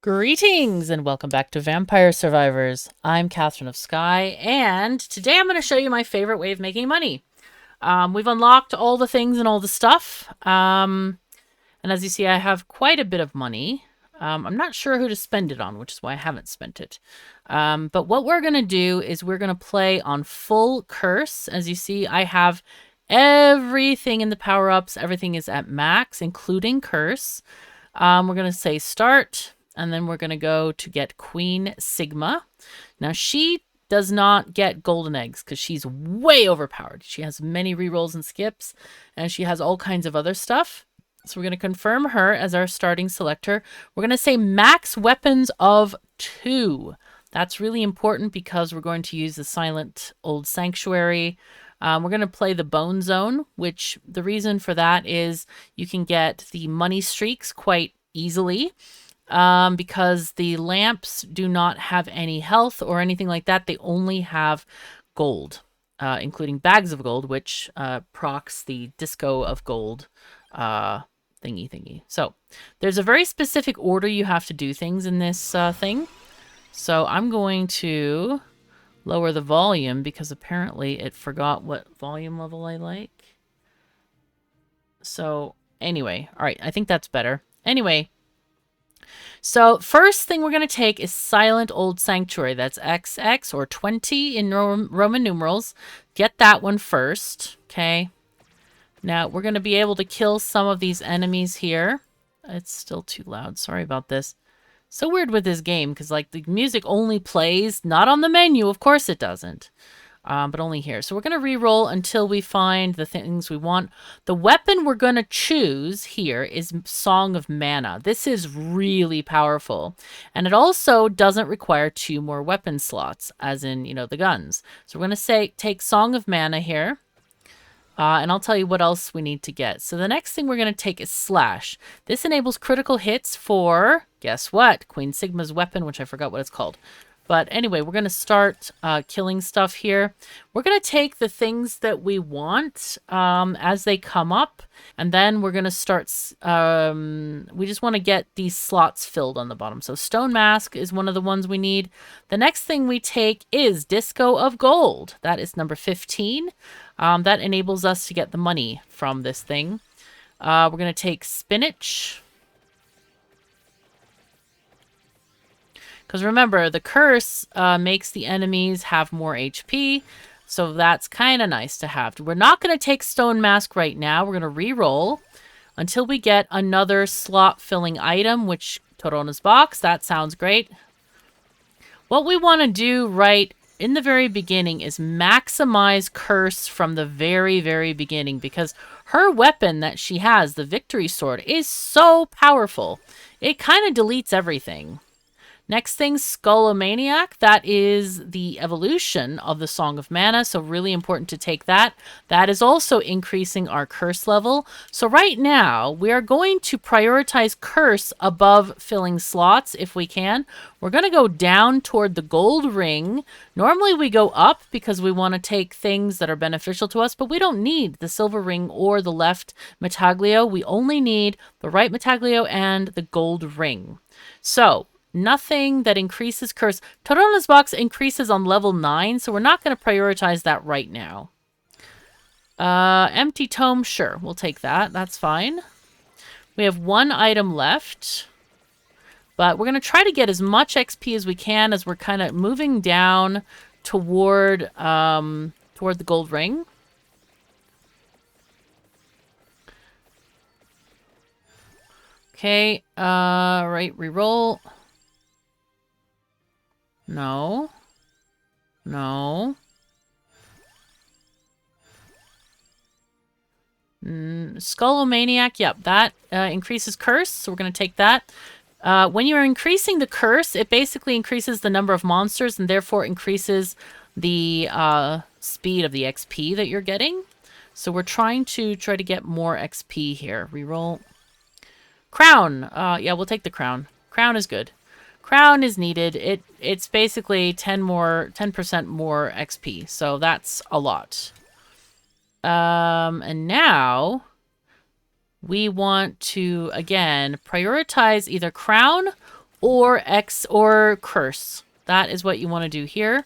Greetings and welcome back to Vampire Survivors. I'm Katherine and today I'm going to show you my favorite way of making money. We've unlocked all the things and all the stuff, and as you see, I have quite a bit of money. I'm not sure who to spend it on, which is why I haven't spent it. But what we're going to do is we're going to play on full curse. As you see, I have everything in the power-ups. Everything is at max, including curse. We're going to say start. And then we're going to go to get Queen Sigma. Now, she does not get golden eggs because she's way overpowered. She has many rerolls and skips, and she has all kinds of other stuff. So we're going to confirm her as our starting selector. We're going to say max weapons of 2. That's really important because we're going to use the Silent Old Sanctuary. We're going to play the Bone Zone, which the reason for that is you can get the money streaks quite easily. Because the lamps do not have any health or anything like that. They only have gold, including bags of gold, which procs the disco of gold thingy. So there's a very specific order you have to do things in this thing. So I'm going to lower the volume because apparently it forgot what volume level I like. So anyway, all right, I think that's better. Anyway. So first thing we're going to take is Silent Old Sanctuary. That's XX or 20 in Roman numerals. Get that one first, okay? Now we're going to be able to kill some of these enemies here. It's still too loud. Sorry about this. So weird with this game because like the music only plays, not on the menu. Of course it doesn't. But only here. So we're going to re-roll until we find the things we want. The weapon we're going to choose here is Song of Mana. This is really powerful. And it also doesn't require 2 more weapon slots, as in, you know, the guns. So we're going to take Song of Mana here. And I'll tell you what else we need to get. So the next thing we're going to take is Slash. This enables critical hits for, guess what? Queen Sigma's weapon, which I forgot what it's called. But anyway, we're going to start killing stuff here. We're going to take the things that we want as they come up. And then we're going to start... we just want to get these slots filled on the bottom. So Stone Mask is one of the ones we need. The next thing we take is Disco of Gold. That is number 15. That enables us to get the money from this thing. We're going to take Spinach. Because remember, the curse makes the enemies have more HP, so that's kind of nice to have. We're not going to take Stone Mask right now. We're going to re-roll until we get another slot-filling item, which Torona's box. That sounds great. What we want to do right in the very beginning is maximize curse from the very, very beginning, because her weapon that she has, the Victory Sword, is so powerful. It kind of deletes everything. Next thing, Skullomaniac. That is the evolution of the Song of Mana, so really important to take that. That is also increasing our curse level. So right now, we are going to prioritize curse above filling slots if we can. We're going to go down toward the gold ring. Normally we go up because we want to take things that are beneficial to us, but we don't need the silver ring or the left Metaglio. We only need the right Metaglio and the gold ring. So... nothing that increases curse. Torona's box increases on level 9, so we're not going to prioritize that right now. Empty tome, sure, we'll take that. That's fine. We have 1 item left, but we're going to try to get as much XP as we can as we're kind of moving down toward the gold ring. Okay, right, reroll. No. No. Skullomaniac, yep, that increases curse, so we're going to take that. When you're increasing the curse, it basically increases the number of monsters and therefore increases the speed of the XP that you're getting. So we're trying to get more XP here. Reroll. Crown. Yeah, we'll take the crown. Crown is good. Crown is needed. It's basically 10% more XP, so that's a lot. And now we want to, again, prioritize either crown or X or curse. That is what you want to do here.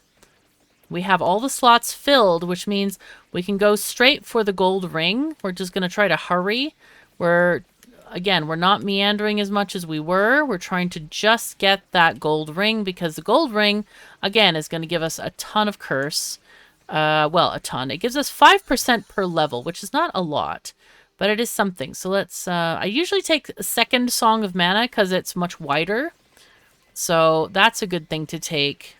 We have all the slots filled, which means we can go straight for the gold ring. We're just going to try to hurry. Again, we're not meandering as much as we were. We're trying to just get that gold ring because the gold ring, again, is going to give us a ton of curse. Well, a ton. It gives us 5% per level, which is not a lot, but it is something. So let's, I usually take a second Song of Mana because it's much wider. So that's a good thing to take.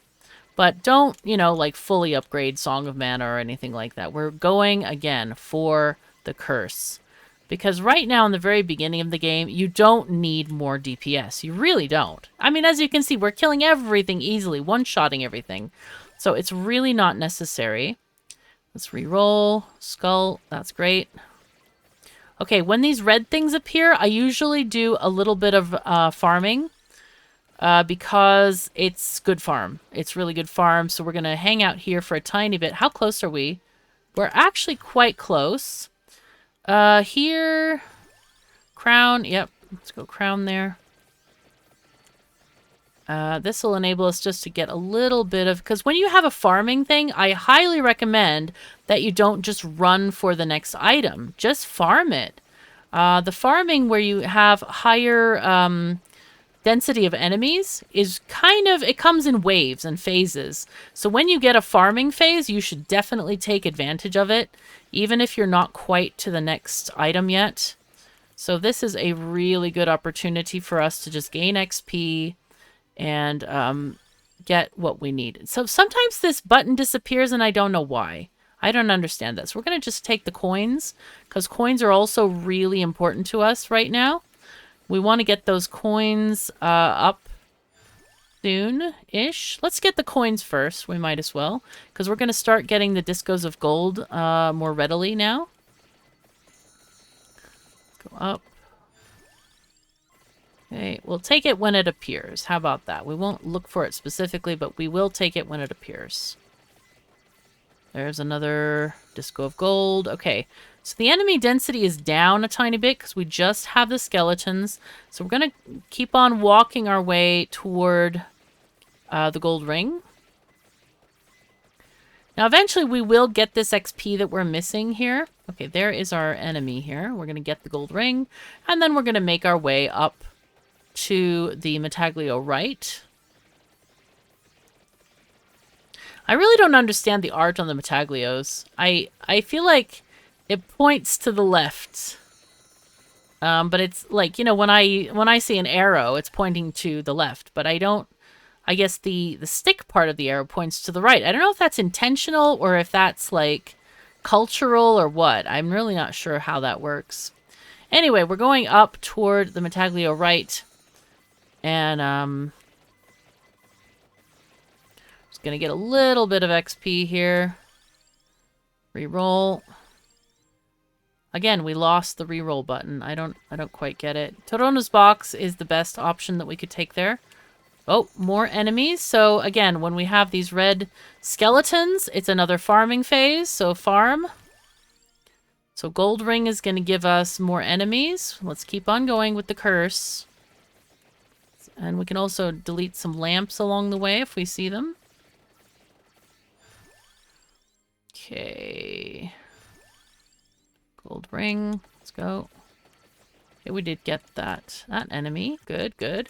But don't, you know, like fully upgrade Song of Mana or anything like that. We're going, again, for the curse. Because right now in the very beginning of the game, you don't need more DPS. You really don't. I mean, as you can see, we're killing everything easily, one-shotting everything. So it's really not necessary. Let's re-roll. Skull, that's great. Okay, when these red things appear, I usually do a little bit of farming. Because it's good farm. It's really good farm, so we're going to hang out here for a tiny bit. How close are we? We're actually quite close. Here... Crown, yep. Let's go crown there. This will enable us just to get a little bit of... Because when you have a farming thing, I highly recommend that you don't just run for the next item. Just farm it. The farming where you have higher... density of enemies is kind of, it comes in waves and phases. So when you get a farming phase, you should definitely take advantage of it, even if you're not quite to the next item yet. So this is a really good opportunity for us to just gain XP and get what we need. So sometimes this button disappears and I don't know why. I don't understand this. We're going to just take the coins because coins are also really important to us right now. We want to get those coins up soon-ish. Let's get the coins first. We might as well. Because we're going to start getting the discos of gold more readily now. Go up. Okay, we'll take it when it appears. How about that? We won't look for it specifically, but we will take it when it appears. There's another disco of gold. Okay. So the enemy density is down a tiny bit because we just have the skeletons. So we're going to keep on walking our way toward the gold ring. Now eventually we will get this XP that we're missing here. Okay, there is our enemy here. We're going to get the gold ring. And then we're going to make our way up to the Metaglio right. I really don't understand the art on the Metaglios. I feel like... it points to the left. But it's like, you know, when I see an arrow, it's pointing to the left. But I don't... I guess the stick part of the arrow points to the right. I don't know if that's intentional or if that's, like, cultural or what. I'm really not sure how that works. Anyway, we're going up toward the Metaglio right. And, just gonna get a little bit of XP here. Reroll. Again, we lost the reroll button. I don't quite get it. Torona's box is the best option that we could take there. Oh, more enemies. So again, when we have these red skeletons, it's another farming phase. So farm. So gold ring is going to give us more enemies. Let's keep on going with the curse. And we can also delete some lamps along the way if we see them. Okay. Gold ring. Let's go. Okay, we did get that enemy. Good, good.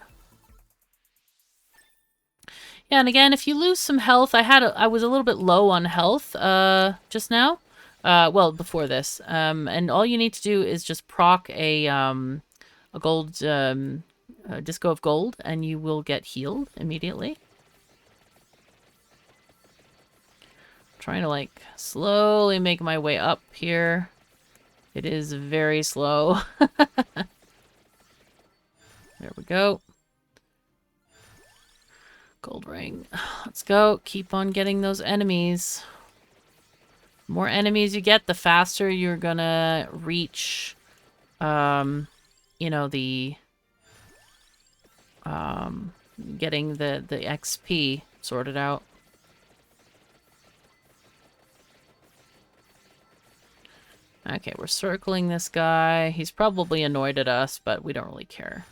Yeah, and again, if you lose some health, I was a little bit low on health just now. Well, before this. And all you need to do is just proc a gold disco of gold, and you will get healed immediately. Trying to like slowly make my way up here. It is very slow. There we go. Gold ring. Let's go. Keep on getting those enemies. The more enemies you get, the faster you're gonna reach, you know, the, getting the XP sorted out. Okay, we're circling this guy. He's probably annoyed at us, but we don't really care.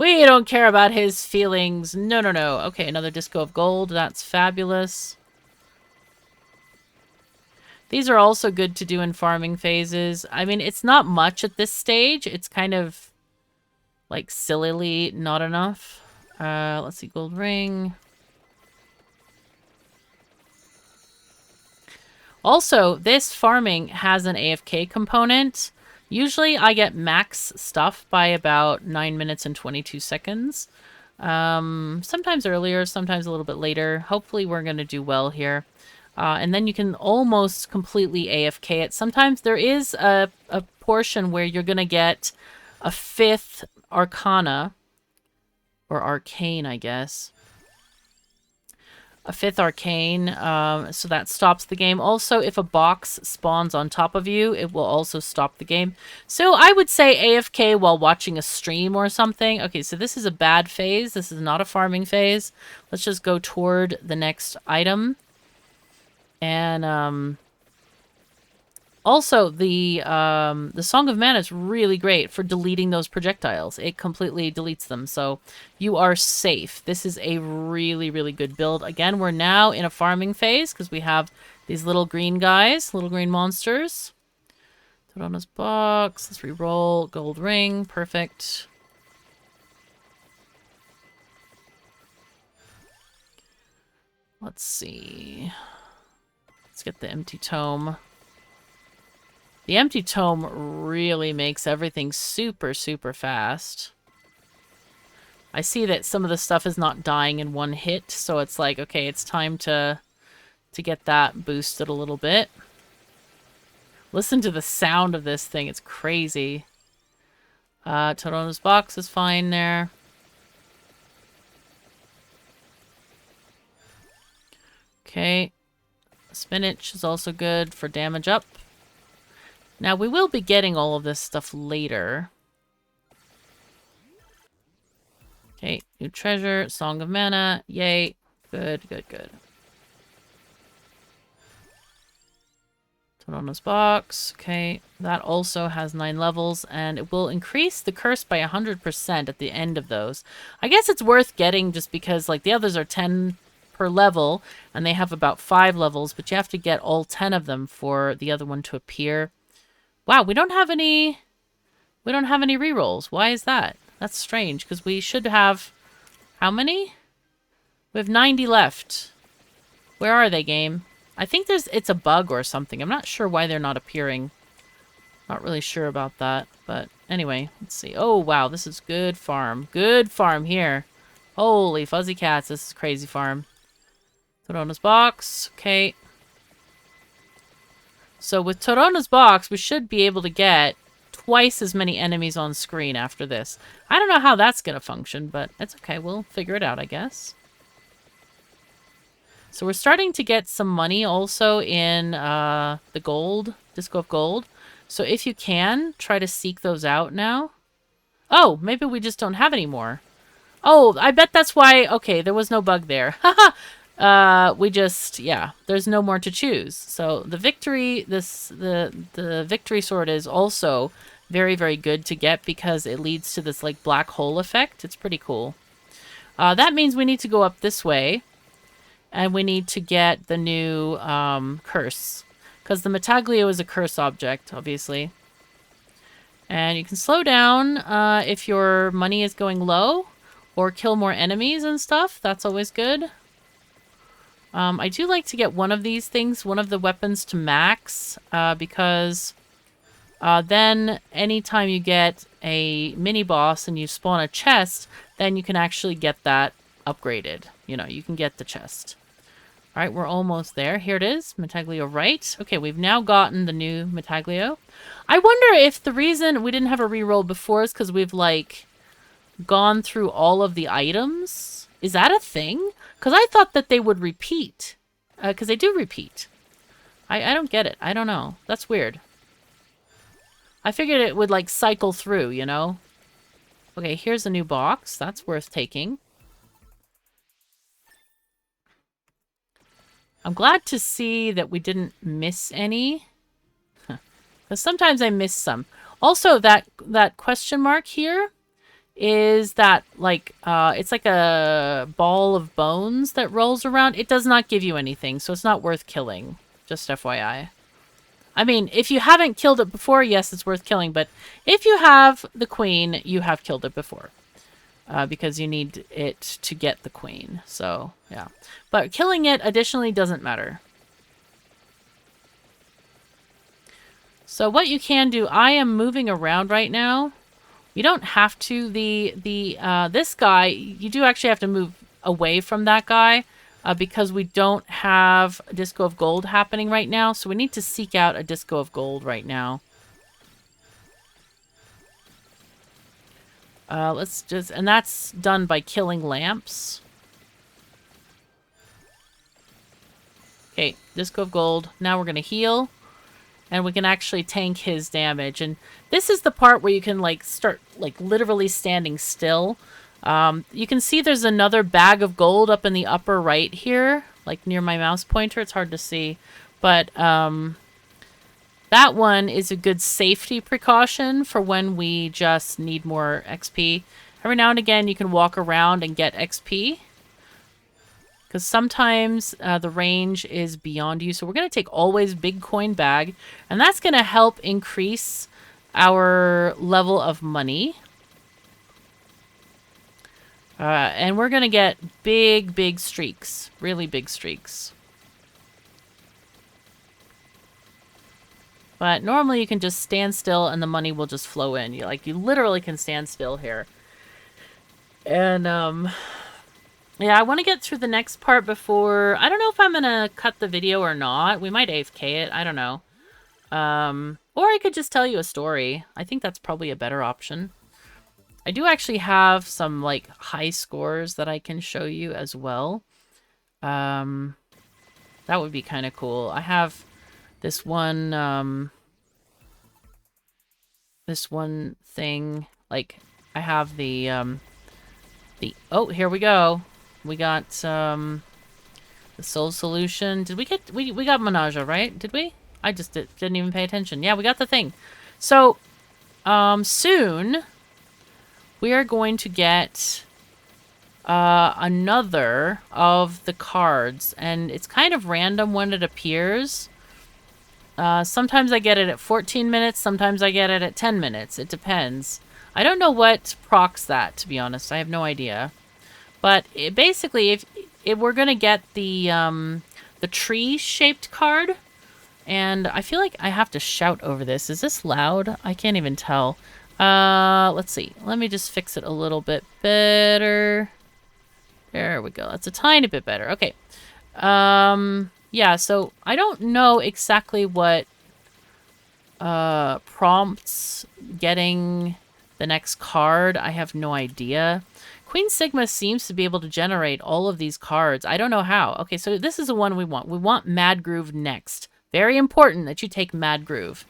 We don't care about his feelings. No, no, no. Okay, another disco of gold. That's fabulous. These are also good to do in farming phases. I mean, it's not much at this stage. It's kind of, like, sillily not enough. Let's see, gold ring. Also, this farming has an AFK component. Usually I get max stuff by about 9 minutes and 22 seconds. Sometimes earlier, sometimes a little bit later. Hopefully we're going to do well here. And then you can almost completely AFK it. Sometimes there is a portion where you're going to get a 5th arcana, or arcane, I guess. A 5th arcane, so that stops the game. Also, if a box spawns on top of you, it will also stop the game. So I would say AFK while watching a stream or something. Okay, so this is a bad phase. This is not a farming phase. Let's just go toward the next item. And also the Song of Mana is really great for deleting those projectiles. It completely deletes them, so you are safe. This is a really, really good build. Again, we're now in a farming phase because we have these little green guys, little green monsters. Todona's box. Let's re-roll. Gold ring. Perfect. Let's see. Let's get the empty tome. The empty tome really makes everything super, super fast. I see that some of the stuff is not dying in one hit, so it's like, okay, it's time to get that boosted a little bit. Listen to the sound of this thing. It's crazy. Todona's box is fine there. Okay. Spinach is also good for damage up. Now, we will be getting all of this stuff later. Okay, new treasure, Song of Mana, yay. Good, good, good. Todona's box, okay. That also has 9 levels, and it will increase the curse by 100% at the end of those. I guess it's worth getting just because, like, the others are 10 per level, and they have about 5 levels, but you have to get all 10 of them for the other one to appear. Wow, we don't have any rerolls. Why is that? That's strange, because we should have... How many? We have 90 left. Where are they, game? I think it's a bug or something. I'm not sure why they're not appearing. Not really sure about that, but anyway, let's see. Oh, wow, this is good farm. Good farm here. Holy fuzzy cats, this is crazy farm. Todona's box, okay. So with Todona's box, we should be able to get twice as many enemies on screen after this. I don't know how that's going to function, but it's okay. We'll figure it out, I guess. So we're starting to get some money also in the gold, Disco of Gold. So if you can, try to seek those out now. Oh, maybe we just don't have any more. Oh, I bet that's why... Okay, there was no bug there. Haha! Yeah, there's no more to choose. So the victory, the victory sword is also very, very good to get because it leads to this like black hole effect. It's pretty cool. That means we need to go up this way and we need to get the new curse because the Metaglio is a curse object, obviously. And you can slow down if your money is going low or kill more enemies and stuff. That's always good. I do like to get one of these things, one of the weapons to max, because then anytime you get a mini-boss and you spawn a chest, then you can actually get that upgraded. You know, you can get the chest. All right, we're almost there. Here it is, Metaglio right. Okay, we've now gotten the new Metaglio. I wonder if the reason we didn't have a reroll before is because we've, like, gone through all of the items. Is that a thing? Because I thought that they would repeat. Because they do repeat. I don't get it. I don't know. That's weird. I figured it would, like, cycle through, you know? Okay, here's a new box. That's worth taking. I'm glad to see that we didn't miss any. Because sometimes I miss some. Also, that question mark here is that, like, it's like a ball of bones that rolls around. It does not give you anything, so it's not worth killing. Just FYI. I mean, if you haven't killed it before, yes, it's worth killing. But if you have the queen, you have killed it before. Because you need it to get the queen. So, yeah. But killing it additionally doesn't matter. So what you can do, I am moving around right now. You don't have to. This guy, you do actually have to move away from that guy because we don't have a disco of gold happening right now. So we need to seek out a disco of gold right now. And that's done by killing lamps. Okay, disco of gold. Now we're going to heal. And we can actually tank his damage. And this is the part where you can, like, start, like, literally standing still. You can see there's another bag of gold up in the upper right here. Like, near my mouse pointer. It's hard to see. But, that one is a good safety precaution for when we just need more XP. Every now and again, you can walk around and get XP. Because sometimes the range is beyond you. So we're going to take always big coin bag. And that's going to help increase our level of money. And we're going to get big, big streaks. Really big streaks. But normally you can just stand still and the money will just flow in. You literally can stand still here. And, yeah, I want to get through the next part before... I don't know if I'm going to cut the video or not. We might AFK it. I don't know. Or I could just tell you a story. I think that's probably a better option. I do actually have some, like, high scores that I can show you as well. That would be kind of cool. I have... This one thing, like, I have the, oh, here we go. We got, the soul solution. Did we get, we got Menaja, right? Did we? I just didn't even pay attention. Yeah, we got the thing. So, soon, we are going to get, another of the cards, and it's kind of random when it appears. Sometimes I get it at 14 minutes, sometimes I get it at 10 minutes. It depends. I don't know what procs that, to be honest. I have no idea. But basically, if we're going to get the tree-shaped card, and I feel like I have to shout over this. Is this loud? I can't even tell. Let's see. Let me just fix it a little bit better. There we go. That's a tiny bit better. Okay. Yeah, so I don't know exactly what prompts getting the next card. I have no idea. Queen Sigma seems to be able to generate all of these cards. I don't know how. Okay, so this is the one we want. We want Mad Groove next. Very important that you take Mad Groove.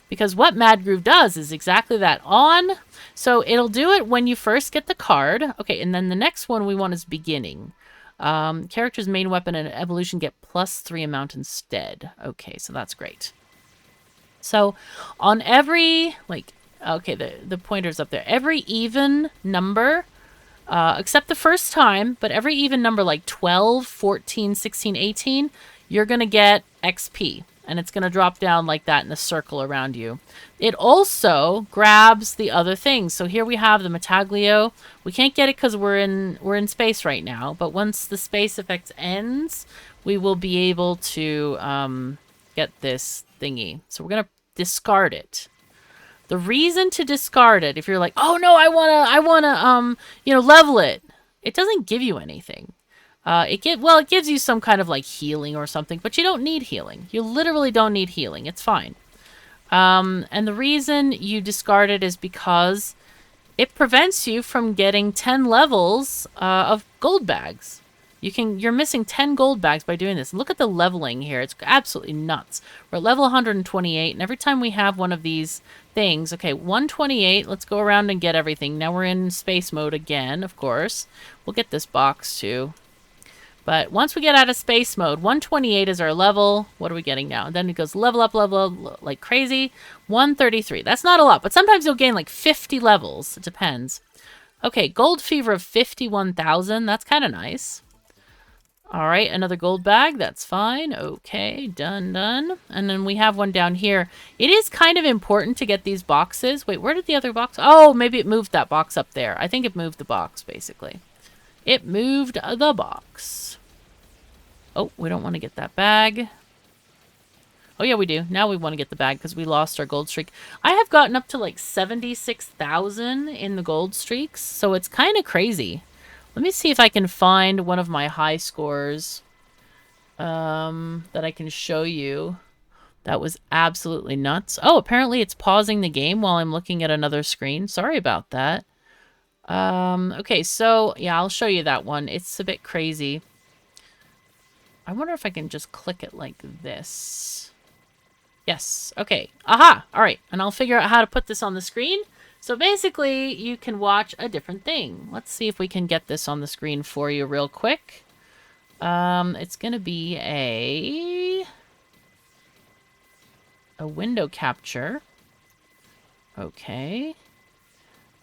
Because what Mad Groove does is exactly that. On. So it'll do it when you first get the card. Okay, and then the next one we want is Beginning. Character's main weapon and evolution get +3 amount instead. Okay, so that's great. So on every, like, okay, the pointer's up there. Every even number, except the first time, but every even number like 12, 14, 16, 18, you're going to get XP. And it's going to drop down like that in a circle around you. It also grabs the other things. So here we have the Metaglio. We can't get it because we're in space right now. But once the space effect ends, we will be able to get this thingy. So we're going to discard it. The reason to discard it, if you're like, oh no, I wanna level it. It doesn't give you anything. It gives you some kind of like healing or something, but you don't need healing. You literally don't need healing. It's fine. And the reason you discard it is because it prevents you from getting 10 levels of gold bags. You're missing 10 gold bags by doing this. Look at the leveling here. It's absolutely nuts. We're at level 128, and every time we have one of these things, okay, 128, let's go around and get everything. Now we're in space mode again, of course. We'll get this box too. But once we get out of space mode, 128 is our level. What are we getting now? And then it goes level up like crazy. 133. That's not a lot, but sometimes you'll gain like 50 levels. It depends. Okay, gold fever of 51,000. That's kind of nice. All right, another gold bag. That's fine. Okay, done. And then we have one down here. It is kind of important to get these boxes. Wait, where did the other box? Oh, maybe it moved that box up there. I think it moved the box, basically. It moved the box. Oh, we don't want to get that bag. Oh, yeah, we do. Now we want to get the bag because we lost our gold streak. I have gotten up to like 76,000 in the gold streaks, so it's kind of crazy. Let me see if I can find one of my high scores that I can show you. That was absolutely nuts. Oh, apparently it's pausing the game while I'm looking at another screen. Sorry about that. Okay, so, yeah, I'll show you that one. It's a bit crazy. I wonder if I can just click it like this. Yes. Okay. Aha! All right. And I'll figure out how to put this on the screen. So basically, you can watch a different thing. Let's see if we can get this on the screen for you real quick. It's going to be a window capture. Okay.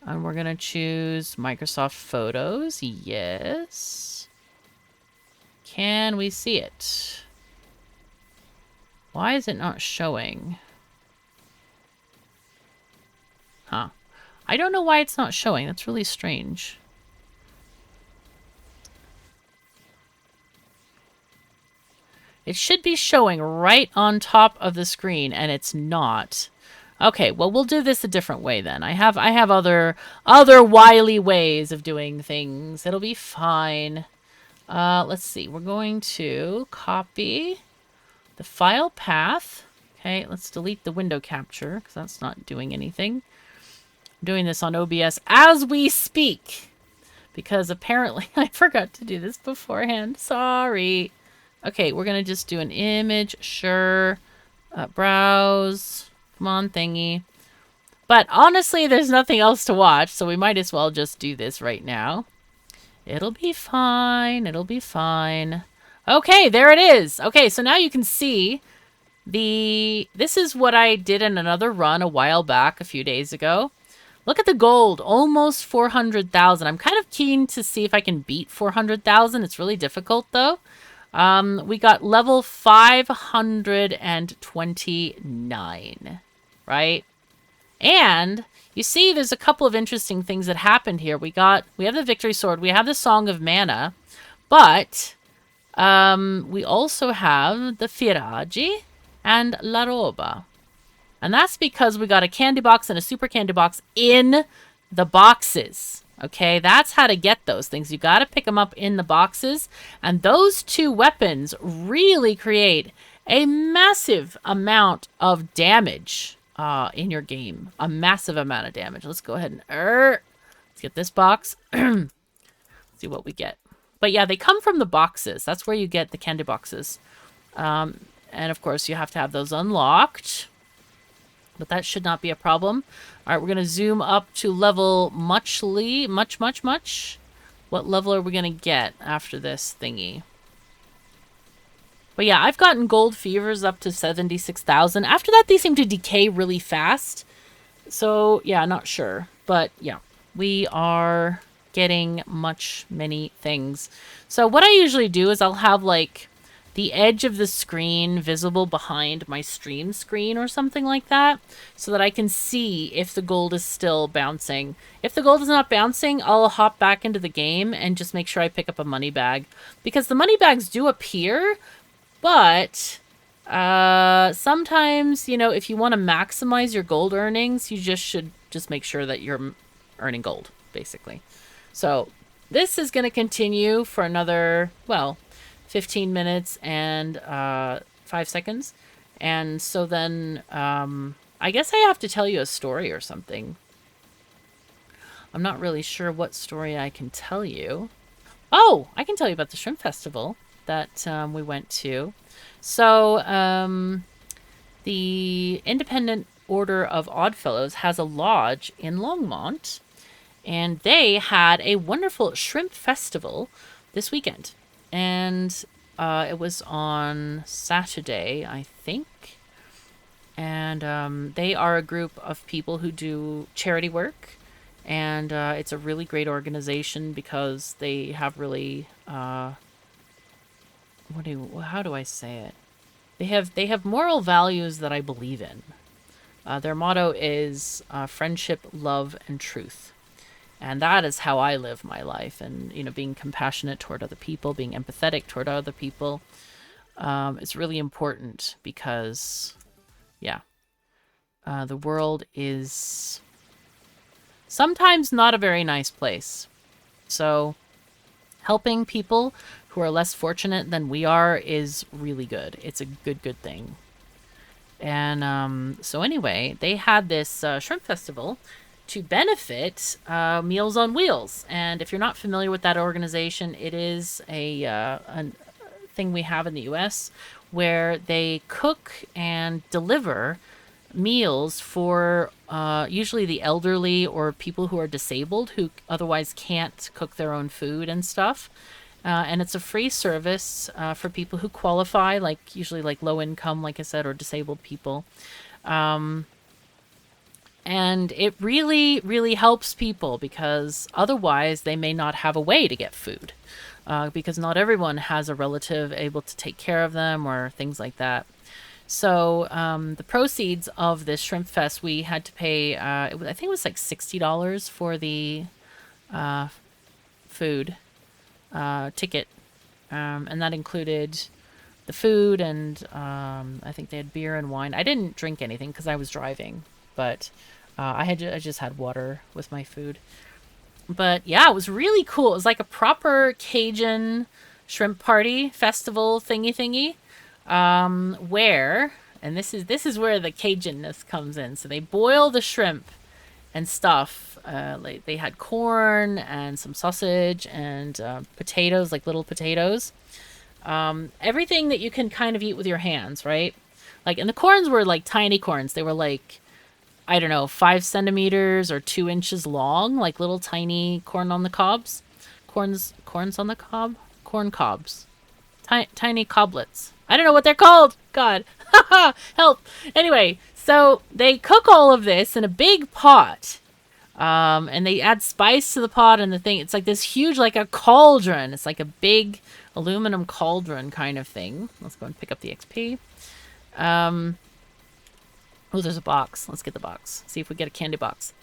And we're going to choose Microsoft Photos. Yes. Can we see it? Why is it not showing? Huh. I don't know why it's not showing. That's really strange. It should be showing right on top of the screen, and it's not. Okay, well, we'll do this a different way then. I have other wily ways of doing things. It'll be fine. Let's see. We're going to copy the file path. Okay, let's delete the window capture because that's not doing anything. I'm doing this on OBS as we speak because apparently I forgot to do this beforehand. Sorry. Okay, we're going to just do an image. Sure. Browse. Come on, thingy. But honestly, there's nothing else to watch, so we might as well just do this right now. It'll be fine. It'll be fine. Okay, there it is. Okay, so now you can see this is what I did in another run a while back, a few days ago. Look at the gold, almost 400,000. I'm kind of keen to see if I can beat 400,000. It's really difficult though. We got level 529, right? And you see there's a couple of interesting things that happened here. We have the victory sword, we have the Song of Mana, but we also have the Firagi and La Roba. And that's because we got a candy box and a super candy box in the boxes. Okay, that's how to get those things. You got to pick them up in the boxes. And those two weapons really create a massive amount of damage in your game. A massive amount of damage. Let's go ahead and let's get this box. See what we get. But yeah, they come from the boxes. That's where you get the candy boxes. And of course, you have to have those unlocked. But that should not be a problem. All right, we're going to zoom up to level much. What level are we going to get after this thingy? But yeah, I've gotten gold fevers up to 76,000. After that, they seem to decay really fast. So yeah, not sure. But yeah, we are getting many things. So what I usually do is I'll have like the edge of the screen visible behind my stream screen or something like that so that I can see if the gold is still bouncing. If the gold is not bouncing, I'll hop back into the game and just make sure I pick up a money bag. Because the money bags do appear, but sometimes, you know, if you want to maximize your gold earnings, you should make sure that you're earning gold, basically. So this is going to continue for another, well, 15 minutes and 5 seconds. And so then I guess I have to tell you a story or something. I'm not really sure what story I can tell you. Oh, I can tell you about the Shrimp Festival that we went to. So the Independent Order of Oddfellows has a lodge in Longmont. And they had a wonderful shrimp festival this weekend. And it was on Saturday, I think. And they are a group of people who do charity work. And it's a really great organization because they have really how do I say it? They have moral values that I believe in. Their motto is friendship, love, and truth. And that is how I live my life. And, being compassionate toward other people, being empathetic toward other people, is really important because, yeah, the world is sometimes not a very nice place. So helping people who are less fortunate than we are is really good. It's a good thing. And so anyway, they had this shrimp festival to benefit Meals on Wheels. And if you're not familiar with that organization, it is a thing we have in the U.S. where they cook and deliver meals for usually the elderly or people who are disabled who otherwise can't cook their own food and stuff. And it's a free service for people who qualify, usually low income, like I said, or disabled people. And it really, really helps people because otherwise they may not have a way to get food because not everyone has a relative able to take care of them or things like that. So the proceeds of this Shrimp Fest, we had to pay, I think it was like $60 for the food ticket. And that included the food and I think they had beer and wine. I didn't drink anything because I was driving, but I just had water with my food. But yeah, it was really cool. It was like a proper Cajun shrimp party festival thingy. Where, and this is where the Cajunness comes in. So they boil the shrimp and stuff. They had corn and some sausage and potatoes, like little potatoes. Everything that you can kind of eat with your hands, right? And the corns were like tiny corns. They were like, I don't know, 5 centimeters or 2 inches long, like little tiny corn on the cobs. Corns on the cob? Corn cobs. Tiny coblets. I don't know what they're called. God. Help. Anyway, so they cook all of this in a big pot. And they add spice to the pot and the thing. It's like this huge, like a cauldron. It's like a big aluminum cauldron kind of thing. Let's go and pick up the XP. Oh, there's a box. Let's get the box. See if we get a candy box.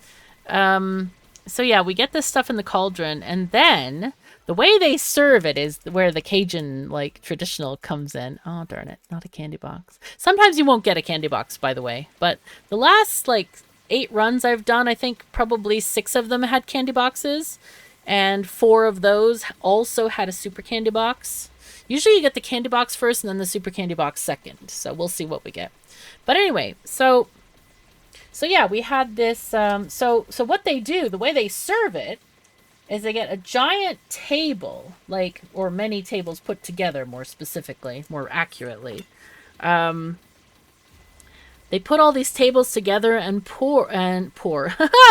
So yeah, we get this stuff in the cauldron, and then the way they serve it is where the Cajun, traditional comes in. Oh, darn it. Not a candy box. Sometimes you won't get a candy box, by the way. But the last, 8 runs I've done, I think probably 6 of them had candy boxes. And 4 of those also had a super candy box. Usually you get the candy box first and then the super candy box second. So we'll see what we get. But anyway, so yeah, we had this. So what they do, the way they serve it, is they get a giant table, or many tables put together, more specifically, more accurately. They put all these tables together and pour.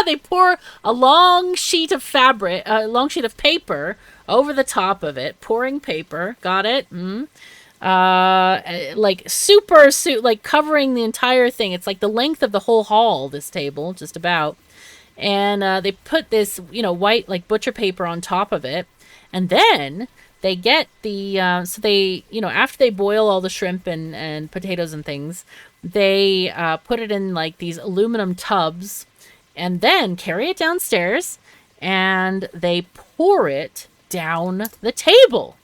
They pour a long sheet of fabric, a long sheet of paper over the top of it. Pouring paper, got it? Covering the entire thing. It's like the length of the whole hall. This table, just about. And they put this, white butcher paper on top of it, and then they get the so they after they boil all the shrimp and potatoes and things, they put it in these aluminum tubs, and then carry it downstairs, and they pour it down the table,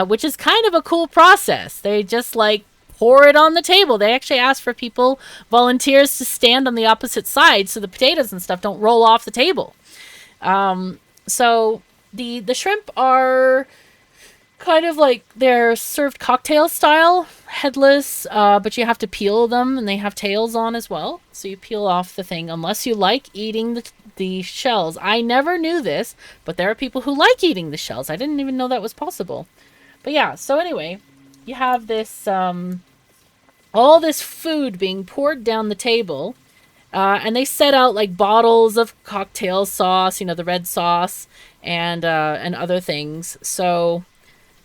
which is kind of a cool process. They just pour it on the table. They actually ask for volunteers to stand on the opposite side so the potatoes and stuff don't roll off the table. So the shrimp are kind of they're served cocktail style, headless, but you have to peel them, and they have tails on as well. So you peel off the thing unless you like eating the shells. I never knew this, but there are people who like eating the shells. I didn't even know that was possible. But yeah, so anyway, you have this all this food being poured down the table, and they set out bottles of cocktail sauce, the red sauce, and other things. So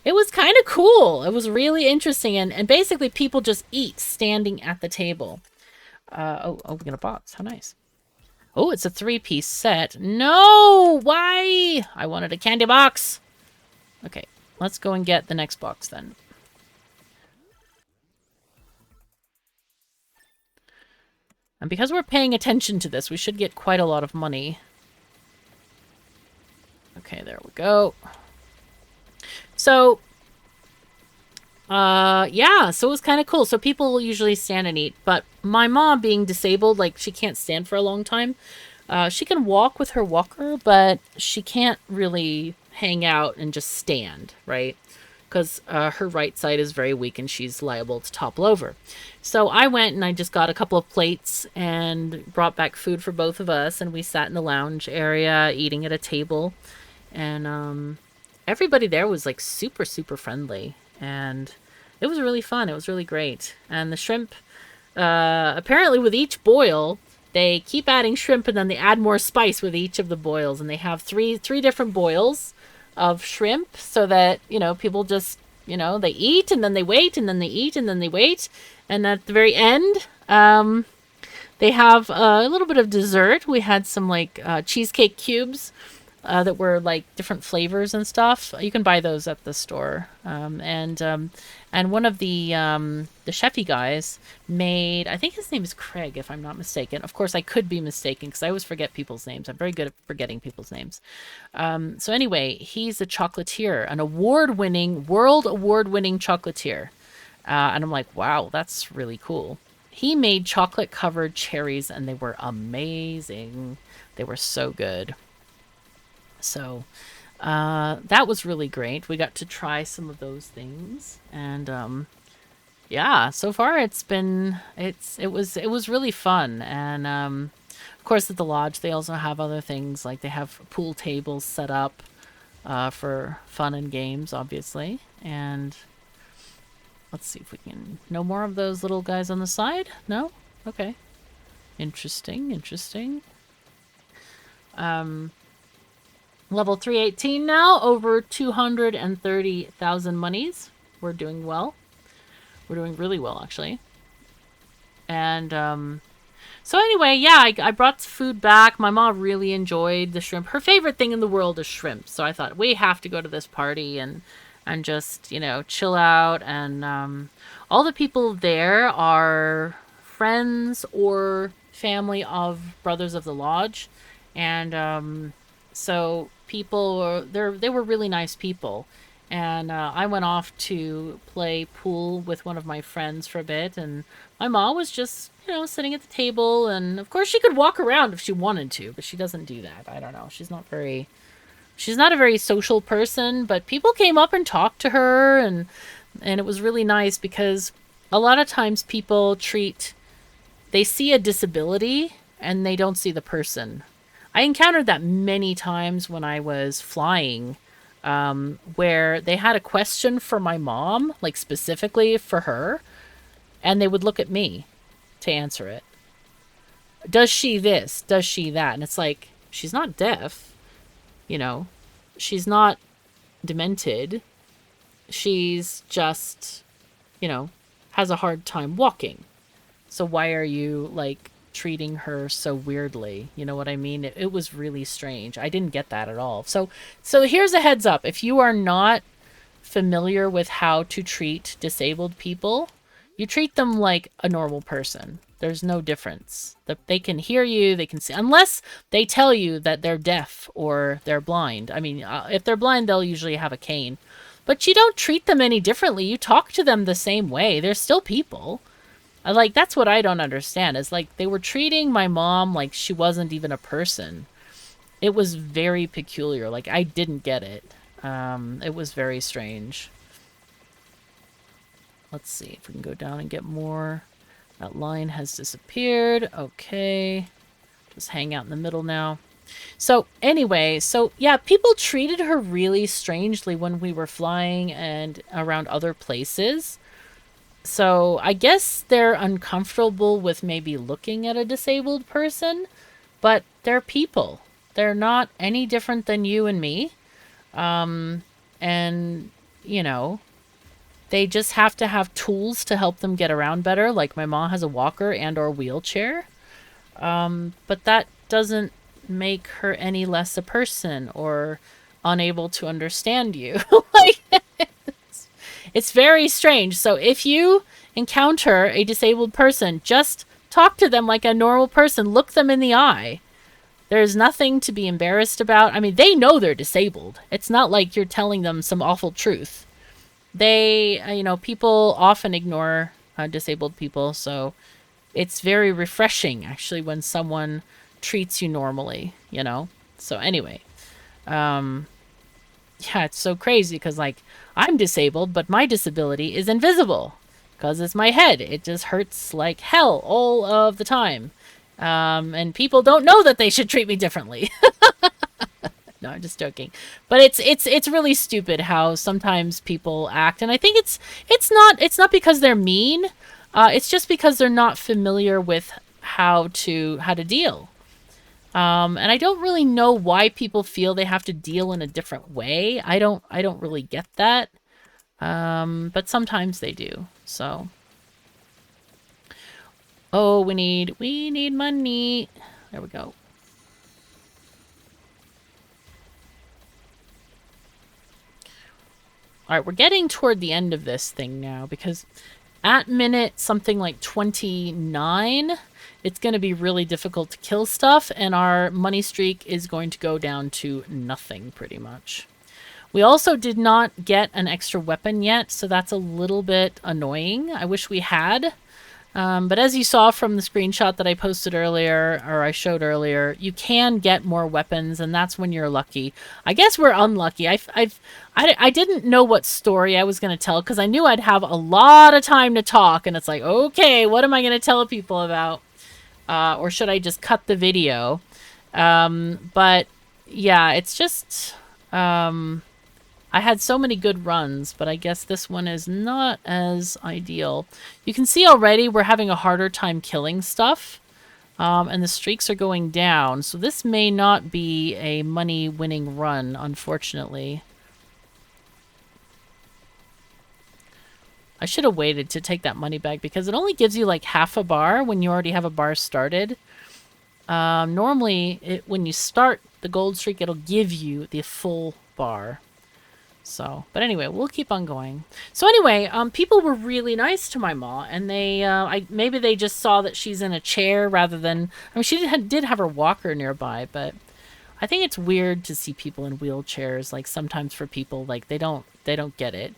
it was kind of cool. It was really interesting, and basically people just eat standing at the table. We got a box. How nice. Oh, it's a 3-piece set. No! Why? I wanted a candy box. Okay, let's go and get the next box then. And because we're paying attention to this, we should get quite a lot of money. Okay, there we go. So, yeah, so it was kind of cool. So people will usually stand and eat, but my mom being disabled, like, she can't stand for a long time. She can walk with her walker, but she can't really hang out and just stand, right? Because her right side is very weak and she's liable to topple over. So I went and I just got a couple of plates and brought back food for both of us, and we sat in the lounge area eating at a table. And everybody there was like super, super friendly, and it was really fun. It was really great. And the shrimp, apparently with each boil, they keep adding shrimp and then they add more spice with each of the boils. And they have three different boils of shrimp so that, you know, people just, you know, they eat and then they wait and then they eat and then they wait. And at the very end, they have a little bit of dessert. We had some like cheesecake cubes that were like different flavors and stuff. You can buy those at the store. And one of the chefy guys made, I think his name is Craig, if I'm not mistaken. Of course, I could be mistaken because I always forget people's names. I'm very good at forgetting people's names. So anyway, he's a chocolatier, an world award-winning chocolatier. And I'm like, wow, that's really cool. He made chocolate-covered cherries, and they were amazing. They were so good. So that was really great. We got to try some of those things, and yeah, so far it was really fun. And of course at the lodge they also have other things, like they have pool tables set up for fun and games, obviously. And let's see if we can... No more of those little guys on the side? No? Okay. Interesting. Level 318 now, over 230,000 monies. We're doing well. We're doing really well, actually. And, so anyway, yeah, I brought food back. My mom really enjoyed the shrimp. Her favorite thing in the world is shrimp. So I thought, we have to go to this party and just, you know, chill out. And, all the people there are friends or family of Brothers of the Lodge. And, so people they were really nice people. And I went off to play pool with one of my friends for a bit, and my mom was just, you know, sitting at the table. And of course she could walk around if she wanted to, but she doesn't do that. I don't know, she's not a very social person, but people came up and talked to her, and it was really nice because a lot of times people they see a disability and they don't see the person. I encountered that many times when I was flying, where they had a question for my mom, like specifically for her, and they would look at me to answer it. Does she this? Does she that? And it's like, she's not deaf, you know, she's not demented. She's just, you know, has a hard time walking. So why are you, like, treating her so weirdly? You know what I mean? It was really strange. I didn't get that at all. So here's a heads up. If you are not familiar with how to treat disabled people, you treat them like a normal person. There's no difference. They can hear you, they can see, unless they tell you that they're deaf or they're blind. I mean, if they're blind, they'll usually have a cane. But you don't treat them any differently. You talk to them the same way. They're still people. Like, that's what I don't understand, is like they were treating my mom like she wasn't even a person. It was very peculiar. Like, I didn't get it. It was very strange. Let's see if we can go down and get more. That line has disappeared. Okay. Just hang out in the middle now. So anyway, so yeah, people treated her really strangely when we were flying and around other places. So I guess they're uncomfortable with maybe looking at a disabled person, but they're people. They're not any different than you and me. And, you know, they just have to have tools to help them get around better. Like my mom has a walker and or wheelchair. But that doesn't make her any less a person or unable to understand you. Like, it's very strange. So if you encounter a disabled person, just talk to them like a normal person. Look them in the eye. There's nothing to be embarrassed about. I mean, they know they're disabled. It's not like you're telling them some awful truth. They, people often ignore disabled people, so it's very refreshing, actually, when someone treats you normally. So anyway, yeah, it's so crazy because, like, I'm disabled, but my disability is invisible because it's my head. It just hurts like hell all of the time. And people don't know that they should treat me differently. No, I'm just joking. But it's really stupid how sometimes people act, and I think it's not because they're mean. It's just because they're not familiar with how to deal. And I don't really know why people feel they have to deal in a different way. I don't really get that. But sometimes they do. So, oh, we need money. There we go. All right, we're getting toward the end of this thing now because at minute something like 29, it's going to be really difficult to kill stuff, and our money streak is going to go down to nothing pretty much. We also did not get an extra weapon yet, so that's a little bit annoying. I wish we had. But as you saw from the screenshot that I posted earlier, or I showed earlier, you can get more weapons, and that's when you're lucky. I guess we're unlucky. I didn't know what story I was going to tell, because I knew I'd have a lot of time to talk, and it's like, okay, what am I going to tell people about? Or should I just cut the video? But, yeah, it's just... I had so many good runs, but I guess this one is not as ideal. You can see already we're having a harder time killing stuff, and the streaks are going down. So this may not be a money-winning run, unfortunately. I should have waited to take that money back because it only gives you like half a bar when you already have a bar started. Normally, when you start the gold streak, it'll give you the full bar. So, but anyway, we'll keep on going. So anyway, people were really nice to my ma, and they, maybe they just saw that she's in a chair rather than, I mean, she did have her walker nearby, but I think it's weird to see people in wheelchairs, like sometimes for people, like they don't get it.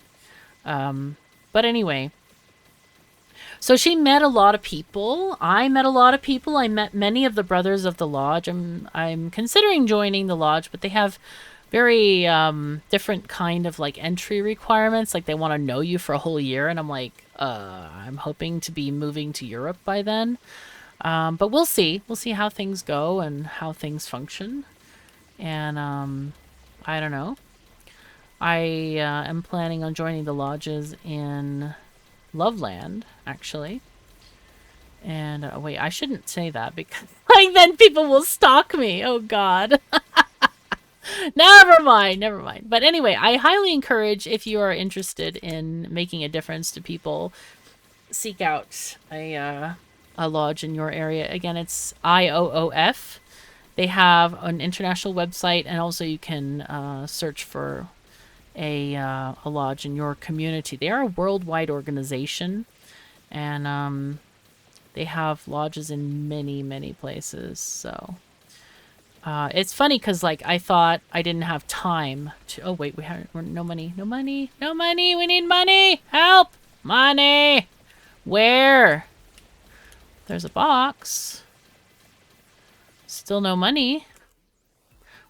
But anyway, so she met a lot of people. I met a lot of people. I met many of the brothers of the lodge. I'm considering joining the lodge, but they have very different kind of like entry requirements. Like they want to know you for a whole year, and I'm like, I'm hoping to be moving to Europe by then. But we'll see. We'll see how things go and how things function. And I don't know. I am planning on joining the lodges in Loveland, actually. And wait, I shouldn't say that because like then people will stalk me. Oh God. Never mind. But anyway, I highly encourage, if you are interested in making a difference to people, seek out a lodge in your area. Again, it's IOOF. They have an international website, and also you can search for a lodge in your community. They are a worldwide organization, and they have lodges in many places. So it's funny because like I thought I didn't have time to. Oh wait, we're no money. We need money. Help, money. Where? There's a box. Still no money.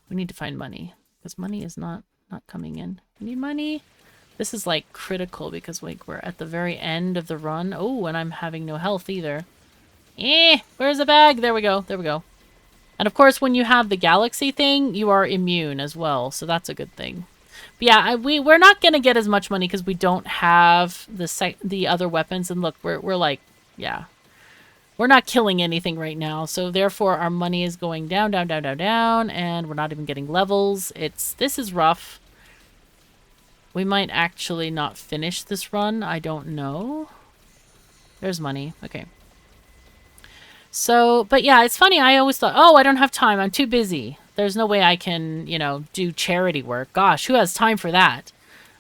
We need to find money because money is not coming in. We need money. This is like critical because like we're at the very end of the run. Oh, and I'm having no health either. Where's the bag? There we go. And of course, when you have the galaxy thing, you are immune as well, so that's a good thing. But yeah, we're not gonna get as much money because we don't have the other weapons. And look, we're like, yeah, we're not killing anything right now, so therefore our money is going down, and we're not even getting levels. This is rough. We might actually not finish this run. I don't know. There's money. Okay. So, but yeah, it's funny. I always thought, oh, I don't have time. I'm too busy. There's no way I can, do charity work. Gosh, who has time for that?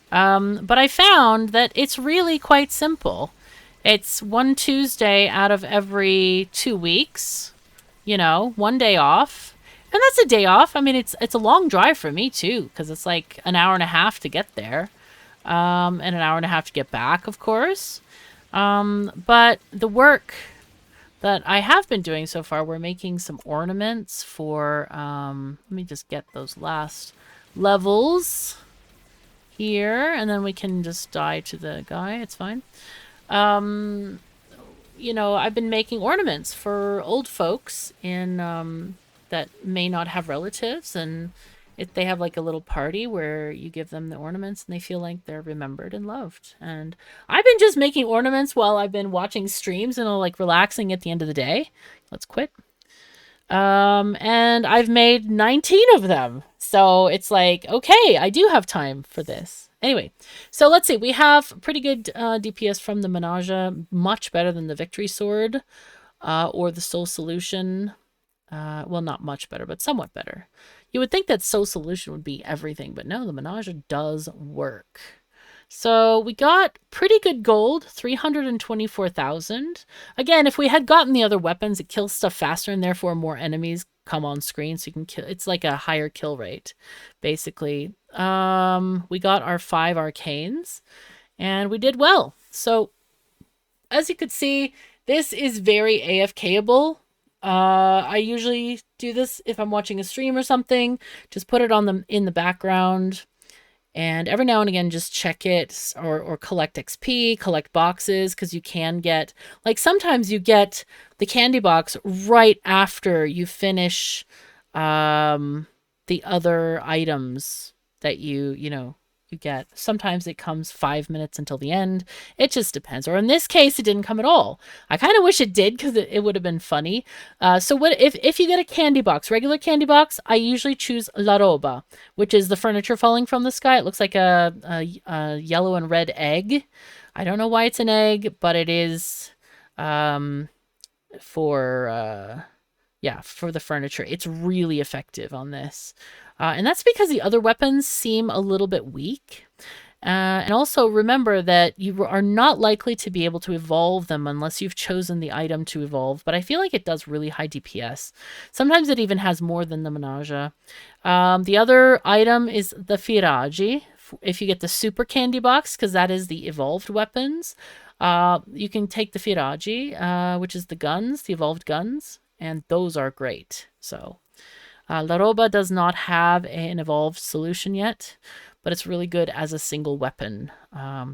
But I found that it's really quite simple. It's one Tuesday out of every 2 weeks, one day off. And that's a day off. I mean, it's a long drive for me too, because it's like an hour and a half to get there, and an hour and a half to get back, of course. But the work that I have been doing so far, we're making some ornaments for. Let me just get those last levels here, and then we can just die to the guy. It's fine. I've been making ornaments for old folks in that may not have relatives, and they have like a little party where you give them the ornaments and they feel like they're remembered and loved. And I've been just making ornaments while I've been watching streams and like relaxing at the end of the day. Let's quit. And I've made 19 of them. So it's like, okay, I do have time for this. Anyway, so let's see. We have pretty good DPS from the Menage, much better than the Victory Sword or the Soul Solution. Well, not much better, but somewhat better. You would think that Soul Solution would be everything, but no, the Menage does work. So we got pretty good gold, 324,000. Again, if we had gotten the other weapons, it kills stuff faster and therefore more enemies come on screen, so you can kill. It's like a higher kill rate, basically. We got our 5 arcanes, and we did well. So as you could see, this is very AFK-able. I usually do this if I'm watching a stream or something. Just put it on in the background. And every now and again, just check it or collect XP, collect boxes, because you can get, like sometimes you get the candy box right after you finish the other items that you get. Sometimes it comes 5 minutes until the end. It just depends. Or in this case, it didn't come at all. I kind of wish it did, because it would have been funny. So what if you get a candy box, regular candy box, I usually choose La Roba, which is the furniture falling from the sky. It looks like a yellow and red egg. I don't know why it's an egg, but it is for the furniture. It's really effective on this. And that's because the other weapons seem a little bit weak. And also remember that you are not likely to be able to evolve them unless you've chosen the item to evolve. But I feel like it does really high DPS. Sometimes it even has more than the Menage. The other item is the Firagi. If you get the super candy box, because that is the evolved weapons, you can take the Firagi, which is the guns, the evolved guns. And those are great. So La Roba does not have an evolved solution yet, but it's really good as a single weapon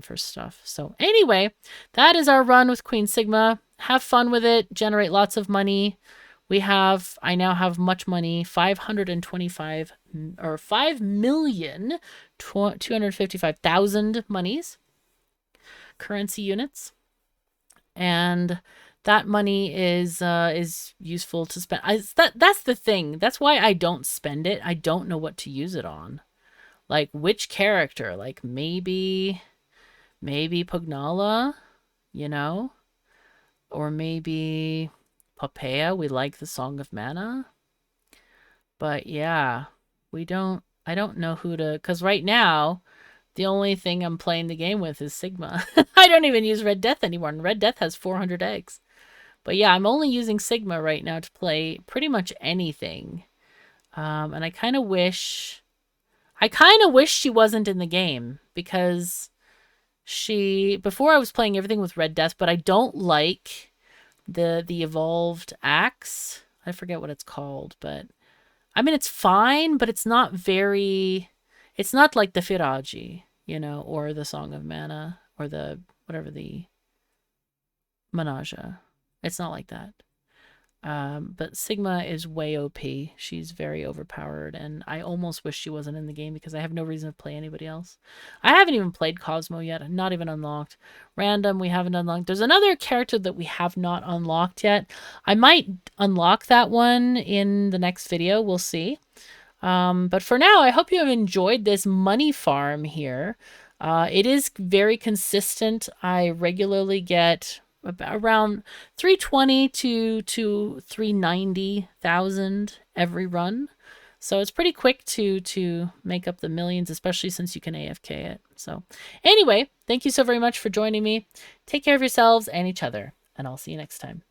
for stuff. So anyway, that is our run with Queen Sigma. Have fun with it. Generate lots of money. I now have much money, 525 or 5,255,000 monies, currency units, and that money is useful to spend. That's the thing. That's why I don't spend it. I don't know what to use it on. Like which character? Like maybe Pugnala, or maybe Popea. We like the Song of Mana. But yeah, I don't know who to, because right now the only thing I'm playing the game with is Sigma. I don't even use Red Death anymore, and Red Death has 400 eggs. But yeah, I'm only using Sigma right now to play pretty much anything. And I kind of wish she wasn't in the game, because before I was playing everything with Red Death, but I don't like the evolved axe. I forget what it's called, but I mean, it's fine, but it's not like the Firagi, or the Song of Mana, or the Menage. It's not like that. But Sigma is way OP. She's very overpowered, and I almost wish she wasn't in the game because I have no reason to play anybody else. I haven't even played Cosmo yet. Not even unlocked. Random, we haven't unlocked. There's another character that we have not unlocked yet. I might unlock that one in the next video. We'll see. But for now, I hope you have enjoyed this money farm here. It is very consistent. I regularly get around 320 to 390,000 every run. So it's pretty quick to make up the millions, especially since you can AFK it. So anyway, thank you so very much for joining me. Take care of yourselves and each other, and I'll see you next time.